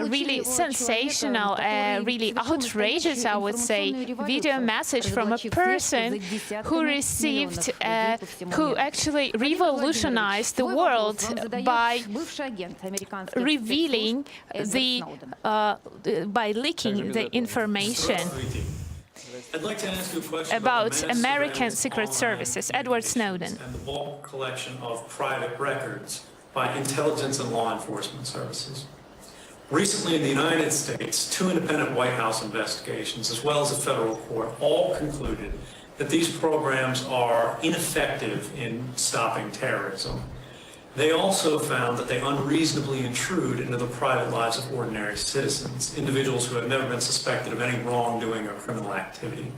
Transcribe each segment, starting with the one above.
really sensational, really outrageous, I would say, video message from a person who received, who actually revolutionized the world by revealing the, by leaking the information I'd like to ask you a question about American Secret Services, Edward Snowden. And the bulk collection of private records by intelligence and law enforcement services. Recently in the United States, 2 independent White House investigations, as well as a federal court, all concluded that these programs are ineffective in stopping terrorism. They also found that they unreasonably intrude into the private lives of ordinary citizens, individuals who have never been suspected of any wrongdoing or criminal activity,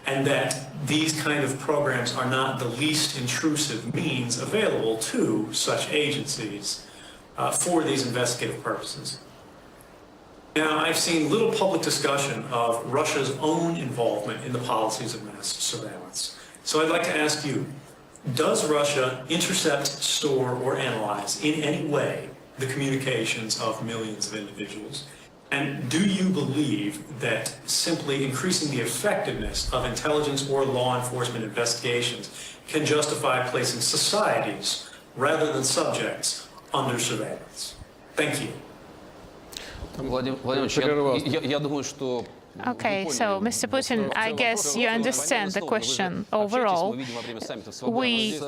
and that these kind of programs are not the least intrusive means available to such agencies for these investigative purposes. Now, I've seen little public discussion of Russia's own involvement in the policies of mass surveillance. So I'd like to ask you, does Russia intercept, store, or analyze in any way the communications of millions of individuals? And do you believe that simply increasing the effectiveness of intelligence or law enforcement investigations can justify placing societies rather than subjects under surveillance? Thank you. Okay, so Mr. Putin, I guess you understand the question overall. We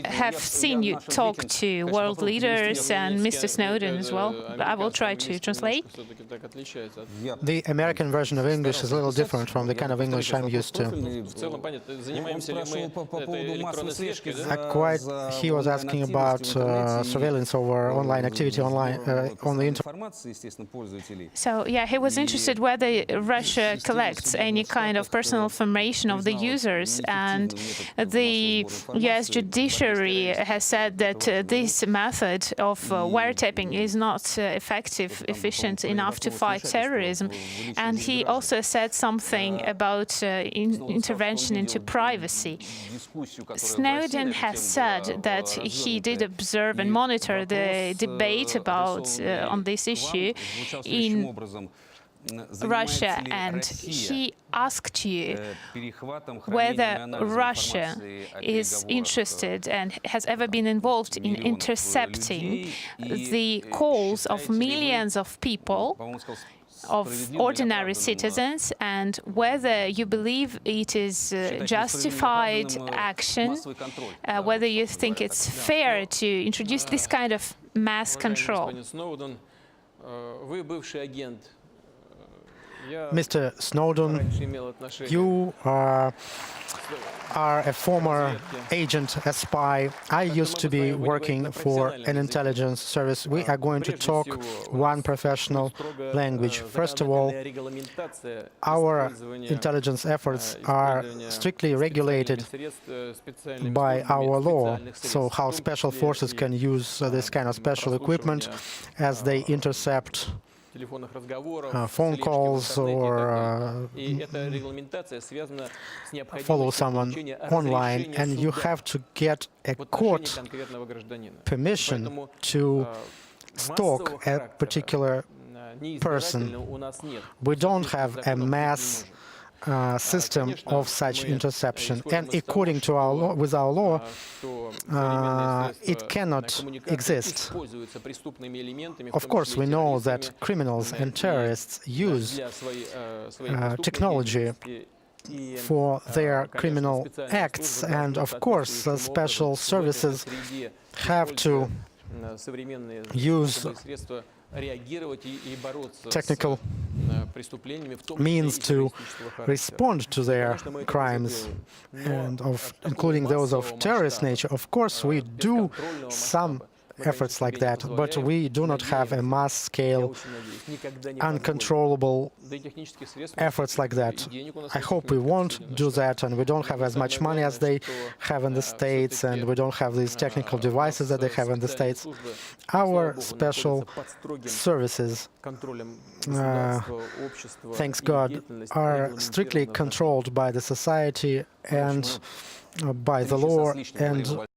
have seen you talk to world leaders and Mr. Snowden as well. I will try to translate. The American version of English is a little different from the kind of English I'm used to. He was asking about surveillance over online activity on the internet. So, yeah, he was interested whether Russia collects any kind of personal information of the users, and the US judiciary has said that this method of wiretapping is not effective, efficient enough to fight terrorism. And he also said something about intervention into privacy. Snowden has said that he did observe and monitor the debate about on this issue in Russia, and he asked you whether Russia is interested and has ever been involved in intercepting the calls of millions of people, of ordinary citizens, and whether you believe it is justified action, whether you think it's fair to introduce this kind of mass control. Mr. Snowden, you are a former agent, a spy. I used to be working for an intelligence service. We are going to talk one professional language. First of all, our intelligence efforts are strictly regulated by our law. So how special forces can use this kind of special equipment as they intercept phone calls or follow someone online, and you have to get a court permission to stalk a particular person. We don't have a mass system of such interception, and according to our law, with our law, it cannot exist. Of course, we know that criminals and terrorists use technology for their criminal acts, and of course, special services have to use technical means to respond to their crimes, and including those of terrorist nature. Of course, we do some efforts like that, but we do not have a mass-scale, uncontrollable efforts like that. I hope we won't do that, and we don't have as much money as they have in the States, and we don't have these technical devices that they have in the States. Our special services, thanks God, are strictly controlled by the society and by the law, and